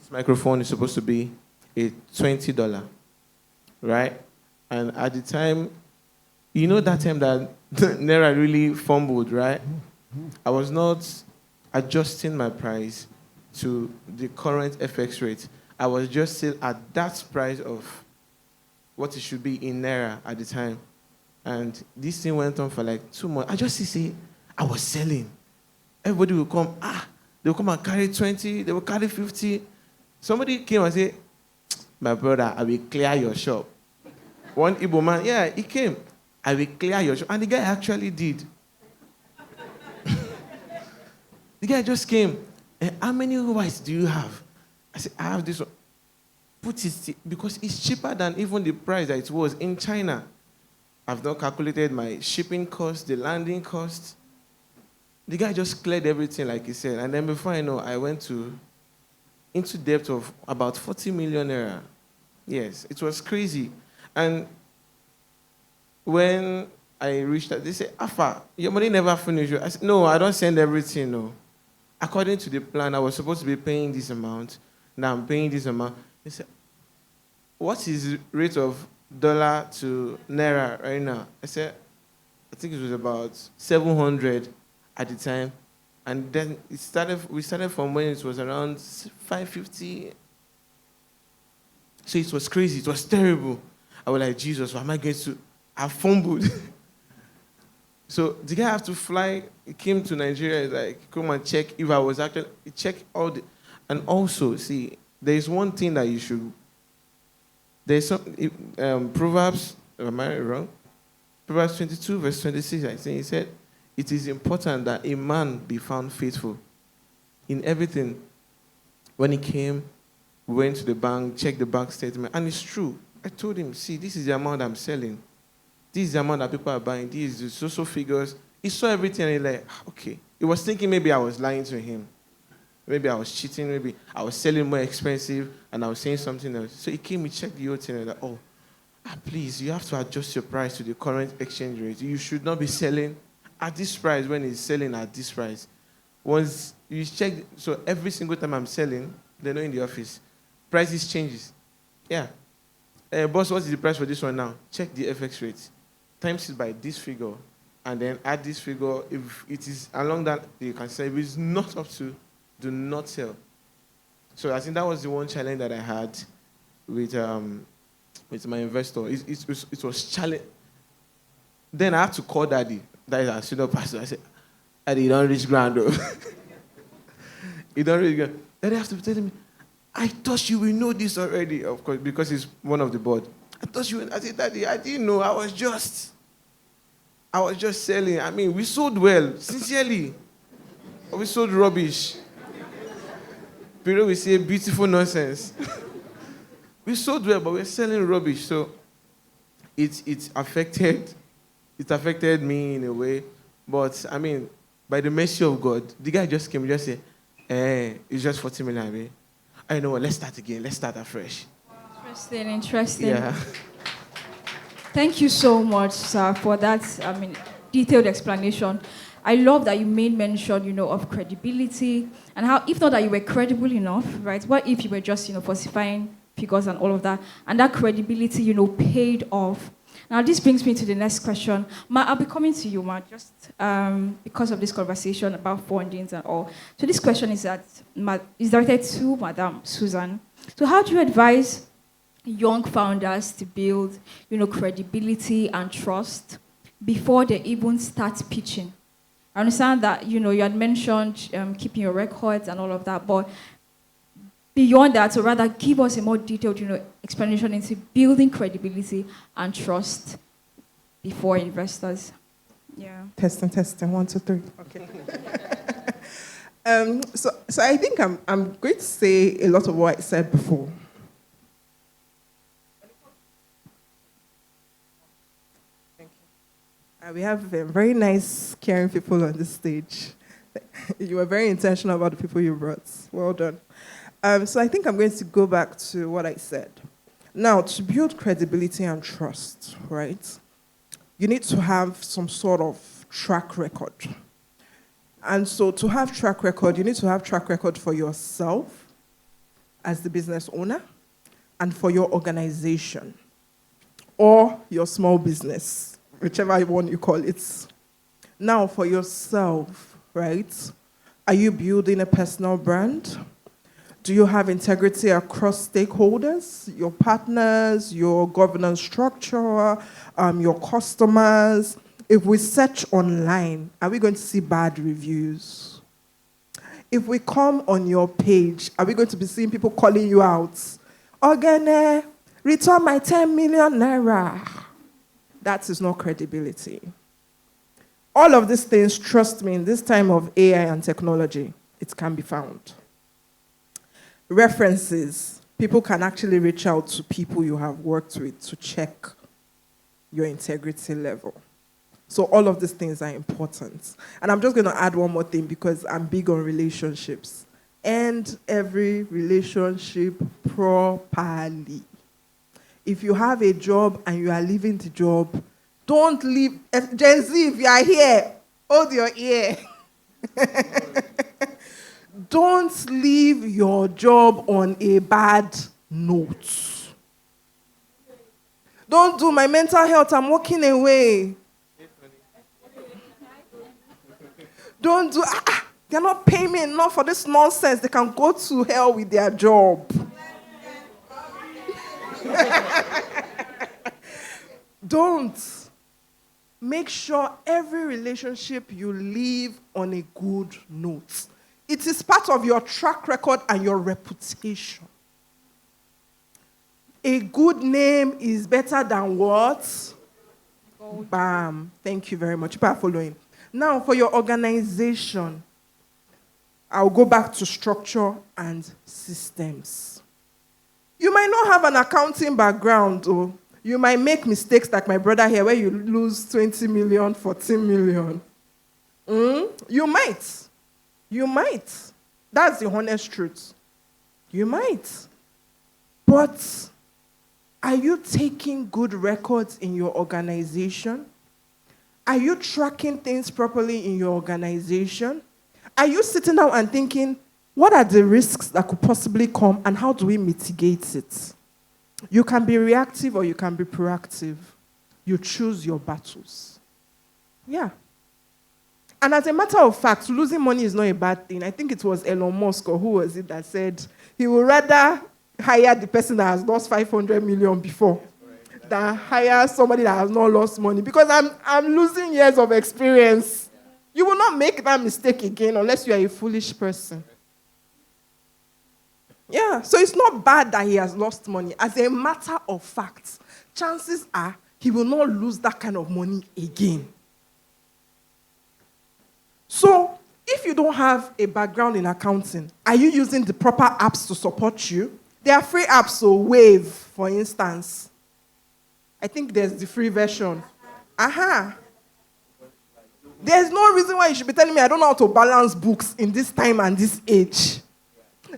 microphone is supposed to be a $20, right? And at the time, you know that time that Naira really fumbled, right? I was not adjusting my price to the current FX rate. I was just still at that price of what it should be in Naira at the time. And this thing went on for like 2 months. I just see, I was selling. Everybody will come, they will come and carry 20, they will carry 50. Somebody came and said, my brother, I will clear your shop. One Igbo man, yeah, he came. I will clear your shop. And the guy actually did. The guy just came. How many whites do you have? I said, I have this one. Put it, because it's cheaper than even the price that it was in China. I've not calculated my shipping cost, the landing cost. The guy just cleared everything, like he said. And then before I know, I went into debt of about 40 million naira. Yes, it was crazy. And when I reached that, they said, Afa, your money never finished. I said, no, I don't send everything, no. According to the plan, I was supposed to be paying this amount. Now I'm paying this amount. They said, what is the rate of dollar to Naira right now? I said, I think it was about 700 at the time. And then we started from when it was around 550. So it was crazy. It was terrible. I was like, Jesus, why am I going to? I fumbled. So the guy have to fly. He came to Nigeria, like, come and check if I was actually, check all the, and also, see, there is one thing that you should, there's some, Proverbs, am I wrong? Proverbs 22, verse 26, I think he said, it is important that a man be found faithful in everything. When he came, we went to the bank, checked the bank statement, and it's true. I told him, see, this is the amount I'm selling. This is the amount that people are buying. These are the social figures. He saw everything and he like, okay. He was thinking maybe I was lying to him. Maybe I was cheating. Maybe I was selling more expensive and I was saying something else. So he came, he checked the whole thing and like, oh, please, you have to adjust your price to the current exchange rate. You should not be selling at this price when he's selling at this price. Once you check, so every single time I'm selling, they know in the office, prices changes. Yeah. Boss, what is the price for this one now? Check the FX rate. Times it by this figure. And then add this figure. If it is along that, you can sell. If it's not up to, do not sell. So I think that was the one challenge that I had with my investor. It was challenge. Then I had to call Daddy. That is our senior pastor. I said, Daddy, you don't reach ground, though. You don't reach ground. Daddy has to be telling me, I thought you will know this already, of course, because he's one of the board. I thought you would. I said, Daddy, I didn't know. I was just selling. I mean, we sold well, sincerely. We sold rubbish. People will say beautiful nonsense. We sold well, but we're selling rubbish. So it affected me in a way. But I mean, by the mercy of God, the guy just came and just said, it's just 40 million. I mean, I know what, let's start again. Let's start afresh. Interesting. Yeah. Thank you so much, sir, for that, detailed explanation. I love that you made mention, of credibility and how, if not that you were credible enough, right? What if you were just, falsifying figures and all of that, and that credibility, paid off. Now, this brings me to the next question. Ma, I'll be coming to you, Ma, just because of this conversation about fundings and all. So this question is directed to Madam Susanne. So how do you advise young founders to build, credibility and trust before they even start pitching? I understand that, you had mentioned keeping your records and all of that, but beyond that, or rather give us a more detailed, explanation into building credibility and trust before investors. Yeah. Testing, 1, 2, 3. Okay. So I think I'm going to say a lot of what I said before. Thank you. We have very nice, caring people on this stage. You were very intentional about the people you brought. Well done. So I think I'm going to go back to what I said. Now, to build credibility and trust, right, you need to have some sort of track record. And so to have track record, you need to have track record for yourself as the business owner and for your organization. or your small business, whichever one you call it. Now, for yourself, right? Are you building a personal brand? Do you have integrity across stakeholders, your partners, your governance structure, your customers? If we search online, are we going to see bad reviews? If we come on your page, are we going to be seeing people calling you out? Ogene, return my 10 million naira. That is not credibility. All of these things, trust me, in this time of AI and technology, it can be found. References. People can actually reach out to people you have worked with to check your integrity level. So all of these things are important. And I'm just going to add one more thing because I'm big on relationships. End every relationship properly. If you have a job and you are leaving the job, don't leave. Gen Z, if you are here, hold your ear. Don't leave your job on a bad note. Don't do my mental health, I'm walking away. Don't do, they're not paying me enough for this nonsense. They can go to hell with their job. Don't. Make sure every relationship you leave on a good note. It is part of your track record and your reputation. A good name is better than what? Gold. Bam. Thank you very much. People are following. Now, for your organization, I'll go back to structure and systems. You might not have an accounting background, or you might make mistakes like my brother here, where you lose 20 million, 14 million. You might. You might. That's the honest truth. You might. But are you taking good records in your organization? Are you tracking things properly in your organization? Are you sitting down and thinking, what are the risks that could possibly come and how do we mitigate it? You can be reactive or you can be proactive. You choose your battles. Yeah. And as a matter of fact, losing money is not a bad thing. I think it was Elon Musk, or who was it, that said he would rather hire the person that has lost 500 million before than hire somebody that has not lost money. Because I'm losing years of experience. You will not make that mistake again unless you are a foolish person. Yeah, so it's not bad that he has lost money. As a matter of fact, chances are he will not lose that kind of money again. So, if you don't have a background in accounting, are you using the proper apps to support you? There are free apps, so Wave, for instance. I think there's the free version. There's no reason why you should be telling me I don't know how to balance books in this time and this age.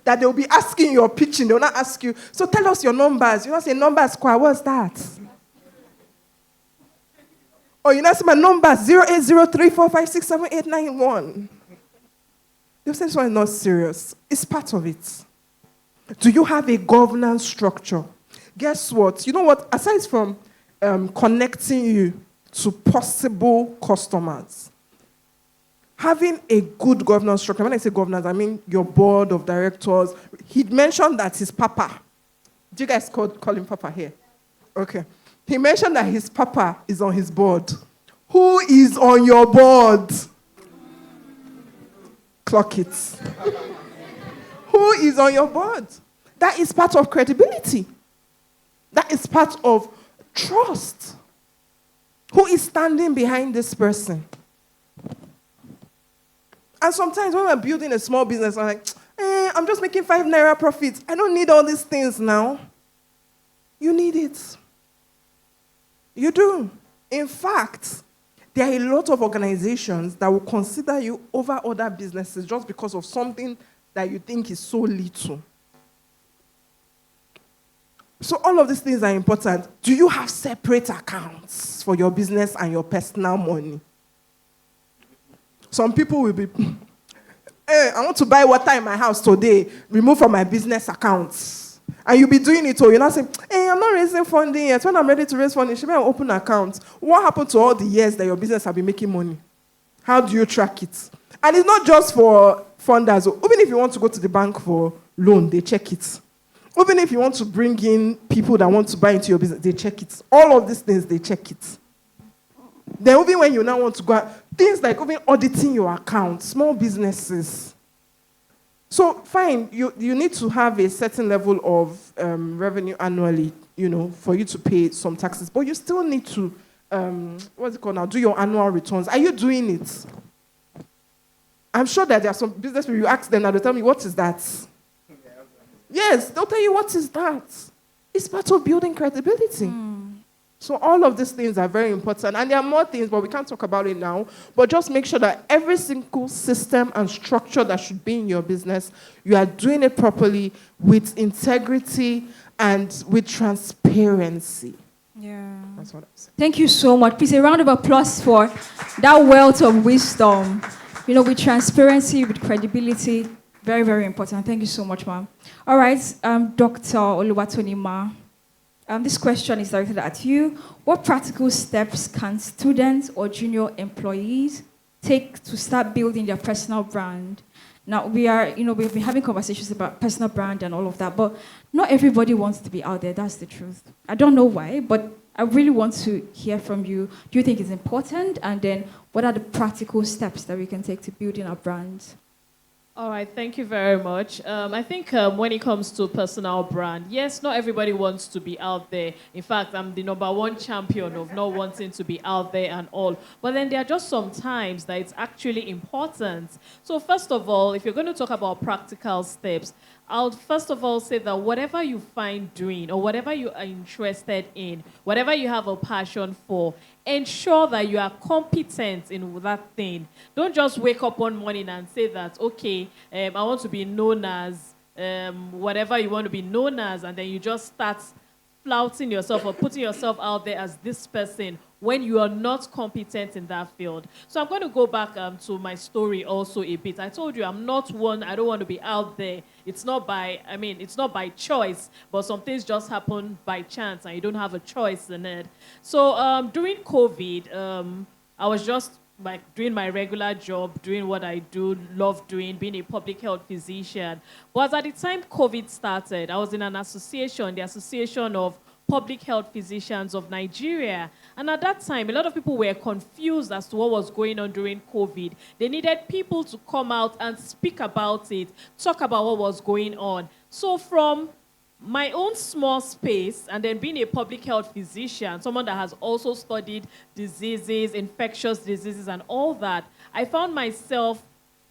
That they'll be asking your pitching, they'll not ask you, so tell us your numbers. You don't say numbers, what's that? Or you not say my numbers, 08034567891. They'll say this one is not serious. It's part of it. Do you have a governance structure? Guess what? You know what? Aside from connecting you to possible customers, having a good governance structure, when I say governance, I mean your board of directors. He mentioned that his papa, do you guys call him papa here? Okay. He mentioned that his papa is on his board. Who is on your board? Clock it. Who is on your board? That is part of credibility. That is part of trust. Who is standing behind this person? And sometimes when we're building a small business, I'm like, I'm just making 5 naira profits. I don't need all these things now. You need it. You do. In fact, there are a lot of organizations that will consider you over other businesses just because of something that you think is so little. So all of these things are important. Do you have separate accounts for your business and your personal money? Some people will be, hey, I want to buy water in my house today. Remove from my business accounts. And you'll be doing it, or you're not saying, hey, I'm not raising funding yet. When I'm ready to raise funding, should I open an account? What happened to all the years that your business has been making money? How do you track it? And it's not just for funders. Even if you want to go to the bank for loan, they check it. Even if you want to bring in people that want to buy into your business, they check it. All of these things, they check it. Then even when you now want to go, things like even auditing your account, small businesses. So fine, you need to have a certain level of revenue annually, for you to pay some taxes. But you still need to, what's it called now, do your annual returns. Are you doing it? I'm sure that there are some business people, you ask them and they'll tell me, what is that? Yes, they'll tell you, what is that? It's part of building credibility. So all of these things are very important. And there are more things, but we can't talk about it now. But just make sure that every single system and structure that should be in your business, you are doing it properly with integrity and with transparency. Yeah. That's what I'm saying. Thank you so much. Please, a round of applause for that wealth of wisdom. With transparency, with credibility. Very, very important. Thank you so much, ma'am. All right, Dr. Oluwatonima. This question is directed at you. What practical steps can students or junior employees take to start building their personal brand? Now, we've been having conversations about personal brand and all of that, but not everybody wants to be out there. That's the truth. I don't know why, but I really want to hear from you. Do you think it's important? And then what are the practical steps that we can take to building our brands? All right, thank you very much. I think when it comes to personal brand, yes, not everybody wants to be out there. In fact, I'm the #1 champion of not wanting to be out there and all. But then there are just some times that it's actually important. So first of all, if you're going to talk about practical steps, I'll first of all say that whatever you find doing or whatever you are interested in, whatever you have a passion for, ensure that you are competent in that thing. Don't just wake up one morning and say that, okay, I want to be known as whatever you want to be known as, and then you just start flouting yourself or putting yourself out there as this person when you are not competent in that field. So I'm going to go back to my story also a bit. I told you I'm not one, I don't want to be out there. It's not by choice, but some things just happen by chance and you don't have a choice in it. So during COVID, I was just like doing my regular job, doing what I do, love doing, being a public health physician. But at the time COVID started, I was in an association, the Association of Public Health Physicians of Nigeria. And at that time, a lot of people were confused as to what was going on during COVID. They needed people to come out and speak about it, talk about what was going on. So from my own small space, and then being a public health physician, someone that has also studied diseases, infectious diseases, and all that, I found myself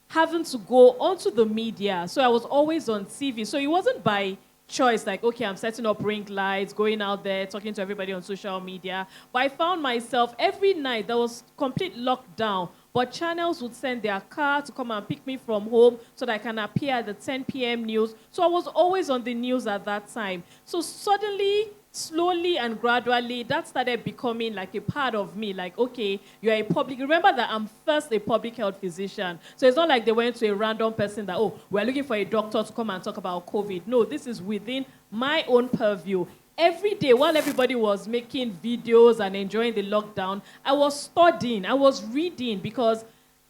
having to go onto the media. So I was always on TV. So it wasn't by choice, like, okay, I'm setting up ring lights, going out there, talking to everybody on social media. But I found myself every night, there was complete lockdown, but channels would send their car to come and pick me from home so that I can appear at the 10 p.m. news. So I was always on the news at that time. So suddenly, slowly and gradually, that started becoming like a part of me. Like, okay, you're a public... Remember that I'm first a public health physician. So it's not like they went to a random person that, oh, we're looking for a doctor to come and talk about COVID. No, this is within my own purview. Every day, while everybody was making videos and enjoying the lockdown, I was studying, I was reading, because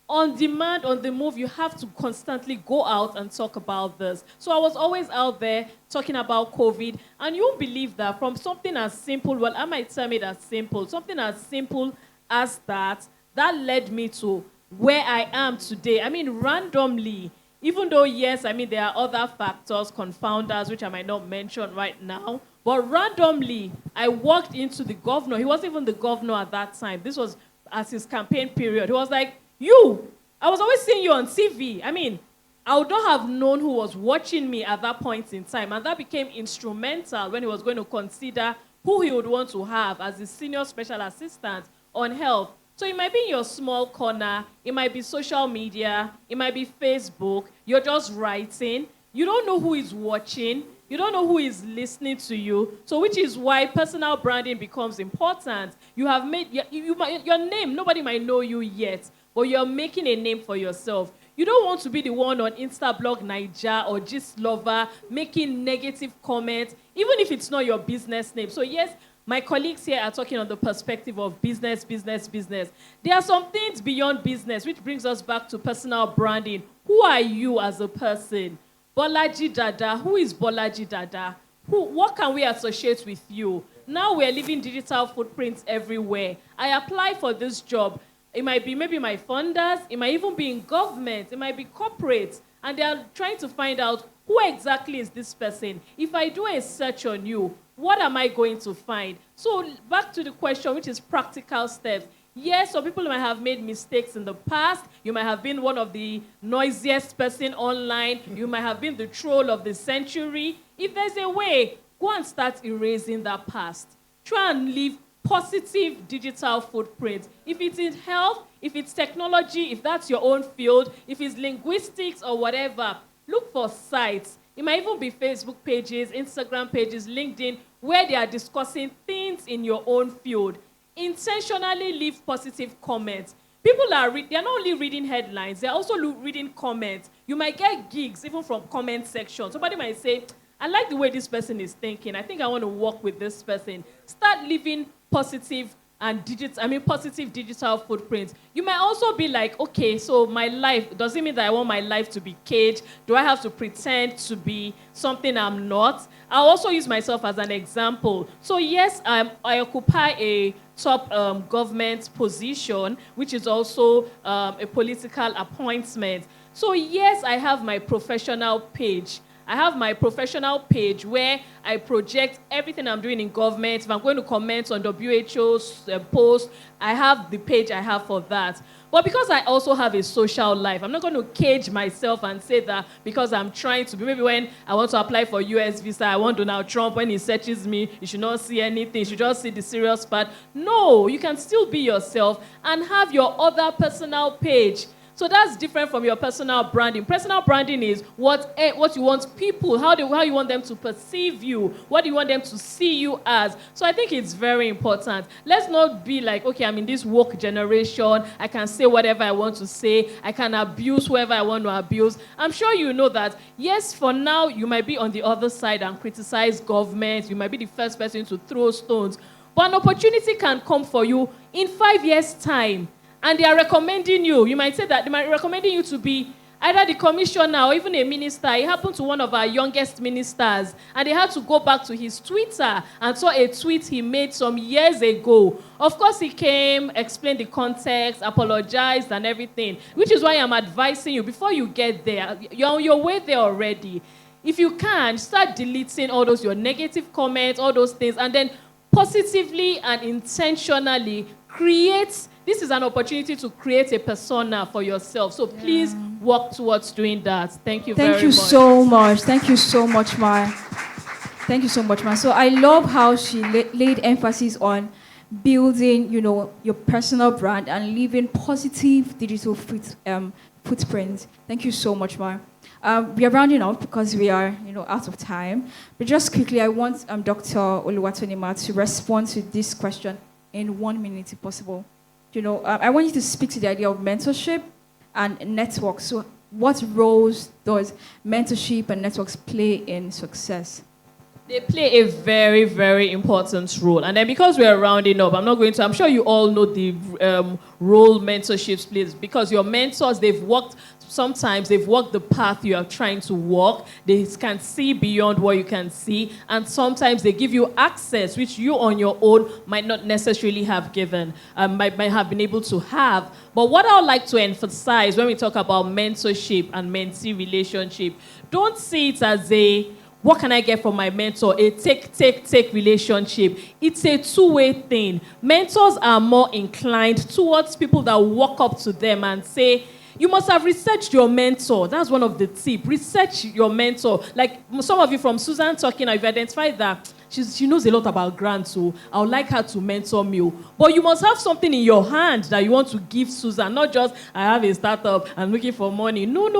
on demand, on the move, you have to constantly go out and talk about this. So I was always out there talking about COVID, and you won't believe that from something as simple, well, I might term it as simple, something as simple as that led me to where I am today. I mean, randomly, even though, yes, I mean, there are other factors, confounders, which I might not mention right now, but randomly, I walked into the governor. He wasn't even the governor at that time. This was as his campaign period. He was like, I was always seeing you on TV. I mean, I would not have known who was watching me at that point in time. And that became instrumental when he was going to consider who he would want to have as the senior special assistant on health. So it might be in your small corner. It might be social media. It might be Facebook. You're just writing. You don't know who is watching. You don't know who is listening to you. So which is why personal branding becomes important. You have made your name. Nobody might know you yet, but you're making a name for yourself. You don't want to be the one on Instablog Naija or Gist Lover making negative comments, even if it's not your business name. So yes, my colleagues here are talking on the perspective of business, business, business. There are some things beyond business, which brings us back to personal branding. Who are you as a person? Bolaji Dada. Who is Bolaji Dada? What can we associate with you? Now we're leaving digital footprints everywhere. I apply for this job. It might be maybe my funders. It might even be in government. It might be corporates. And they are trying to find out who exactly is this person. If I do a search on you, what am I going to find? So back to the question, which is practical steps. Yes, some people might have made mistakes in the past. You might have been one of the noisiest person online. You might have been the troll of the century. If there's a way, go and start erasing that past. Try and leave positive digital footprints. If it's in health, if it's technology, if that's your own field, if it's linguistics or whatever, look for sites. It might even be Facebook pages, Instagram pages, LinkedIn, where they are discussing things in your own field. Intentionally leave positive comments. People they're not only reading headlines, they're also reading comments. You might get gigs even from comment section. Somebody might say, I like the way this person is thinking. I think I want to work with this person. Start leaving positive positive digital footprints. You might also be like, okay, so my life, does it mean that I want my life to be caged? Do I have to pretend to be something I'm not? I'll also use myself as an example. So yes, I occupy a top government position, which is also a political appointment. So yes, I have my professional page. I have my professional page where I project everything I'm doing in government. If I'm going to comment on WHO's post, I have the page I have for that. But because I also have a social life, I'm not going to cage myself and say that because I'm trying to be, maybe when I want to apply for US visa, I want Donald Trump, when he searches me, you should not see anything, you should just see the serious part. No, you can still be yourself and have your other personal page. So that's different from your personal branding. Personal branding is what you want people, how you want them to perceive you, what you want them to see you as. So I think it's very important. Let's not be like, okay, I'm in this woke generation. I can say whatever I want to say. I can abuse whoever I want to abuse. I'm sure you know that, yes, for now, you might be on the other side and criticize government. You might be the first person to throw stones. But an opportunity can come for you in 5 years' time. And they are recommending you. You might say that they might be recommending you to be either the commissioner or even a minister. It happened to one of our youngest ministers. And they had to go back to his Twitter and saw a tweet he made some years ago. Of course, he came, explained the context, apologized and everything. Which is why I'm advising you, before you get there, you're on your way there already. If you can, start deleting all those your negative comments, all those things, and then positively and intentionally create. This is an opportunity to create a persona for yourself. So please work towards doing that. Thank you very much. Thank you so much. Thank you so much, Ma. Thank you so much, Ma. So I love how she laid emphasis on building, your personal brand and leaving positive digital footprints. Thank you so much, Ma. We are rounding up because we are, out of time. But just quickly, I want Dr. Oluwatonima to respond to this question in 1 minute, if possible. I want you to speak to the idea of mentorship and networks. So what roles does mentorship and networks play in success? They play a very, very important role. And then because we're rounding up, I'm sure you all know the role mentorships plays, because your mentors, sometimes they've walked the path you are trying to walk. They can see beyond what you can see. And sometimes they give you access, which you on your own might not necessarily have given, might have been able to have. But what I would like to emphasize when we talk about mentorship and mentee relationship, don't see it as what can I get from my mentor? A take relationship. It's a two-way thing. Mentors are more inclined towards people that walk up to them and say, you must have researched your mentor. That's one of the tips. Research your mentor. Like some of you from Susanne talking, I've identified that she knows a lot about grants, so I would like her to mentor me. But you must have something in your hand that you want to give Susanne, not just, I have a startup, I'm looking for money. No.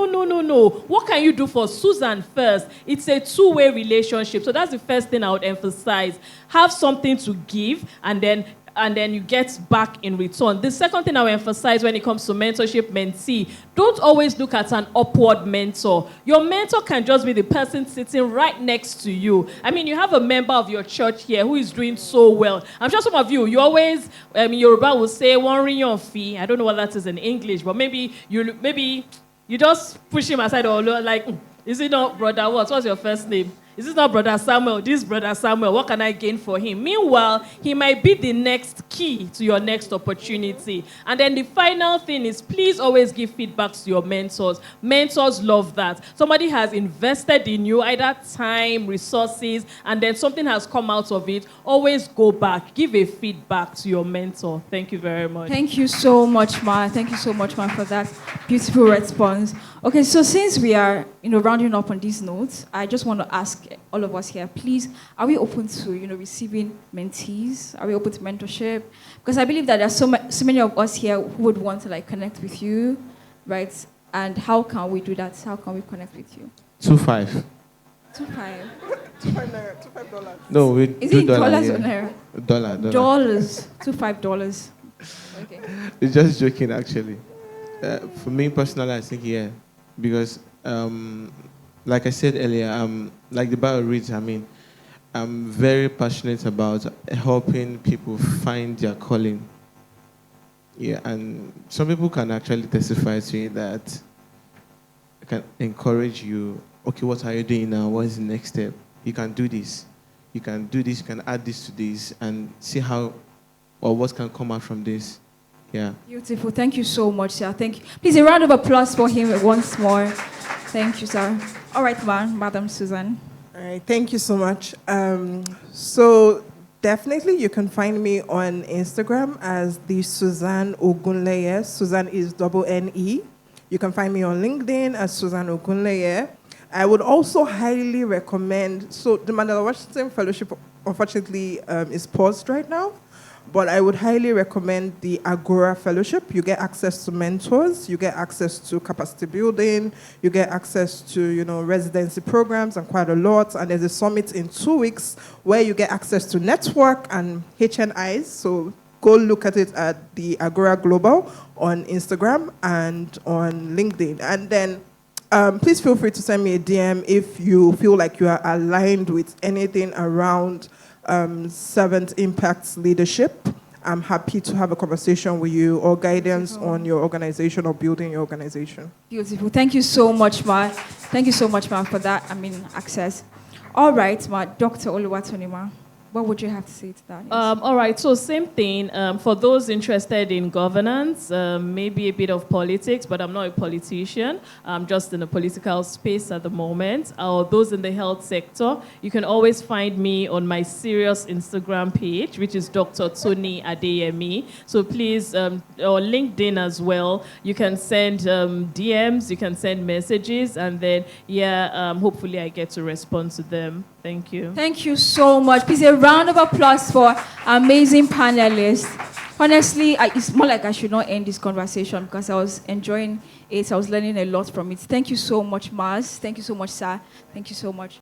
What can you do for Susanne first? It's a two-way relationship. So that's the first thing I would emphasize. Have something to give, and then and then you get back in return. The second thing I will emphasize when it comes to mentorship, mentee, don't always look at an upward mentor. Your mentor can just be the person sitting right next to you. I mean, you have a member of your church here who is doing so well. I'm sure some of you always, Yoruba will say, one ring fee. I don't know what that is in English, but maybe you just push him aside or like, is it not brother what? What's your first name? Is this not Brother Samuel? This Brother Samuel, what can I gain for him? Meanwhile, he might be the next key to your next opportunity. And then the final thing is, please always give feedback to your mentors. Mentors love that. Somebody has invested in you, either time, resources, and then something has come out of it. Always go back. Give a feedback to your mentor. Thank you very much. Thank you so much, Ma. Thank you so much, Ma, for that beautiful response. Okay, so since we are, rounding up on these notes, I just want to ask all of us here, please, are we open to, receiving mentees? Are we open to mentorship? Because I believe that there are so many of us here who would want to, connect with you, right? And how can we do that? How can we connect with you? 2.5. 2.5. $2.5. No, we Is do it dollars yeah. or naira? Dollar. Dollars. $2.5. Okay. It's just joking, actually. For me personally, I think, yeah. Because, like I said earlier, like the Bible reads, I'm very passionate about helping people find their calling. Yeah, and some people can actually testify to it that I can encourage you, okay, what are you doing now? What is the next step? You can do this. You can do this, you can add this to this, and see how, or what can come out from this. Yeah. Beautiful. Thank you so much, sir. Thank you. Please, a round of applause for him once more. Thank you, sir. All right, Madam Susanne. All right, thank you so much. So definitely you can find me on Instagram as the Susanne Ogunleye. Susanne is N-E. You can find me on LinkedIn as Susanne Ogunleye. I would also highly recommend, so the Mandela Washington Fellowship, unfortunately, is paused right now. But I would highly recommend the Agora Fellowship. You get access to mentors, you get access to capacity building, you get access to, residency programs and quite a lot. And there's a summit in 2 weeks where you get access to network and HNIs. So go look at it at the Agora Global on Instagram and on LinkedIn. And then please feel free to send me a DM if you feel like you are aligned with anything around Servant Impact's leadership. I'm happy to have a conversation with you or guidance on your organization or building your organization. Beautiful. Thank you so much, Ma. Thank you so much, Ma, for that, access. All right, Ma. Dr. Oluwatoni, Ma. What would you have to say to that? All right, so same thing. For those interested in governance, maybe a bit of politics, but I'm not a politician. I'm just in a political space at the moment. Or those in the health sector, you can always find me on my serious Instagram page, which is Dr. Toni Fab-Adeyemi. So please, or LinkedIn as well. You can send DMs, you can send messages, and then, hopefully I get to respond to them. Thank you. Thank you so much. Please, a round of applause for amazing panelists. Honestly, it's more like I should not end this conversation because I was enjoying it. I was learning a lot from it. Thank you so much, Mars. Thank you so much, sir. Thank you so much.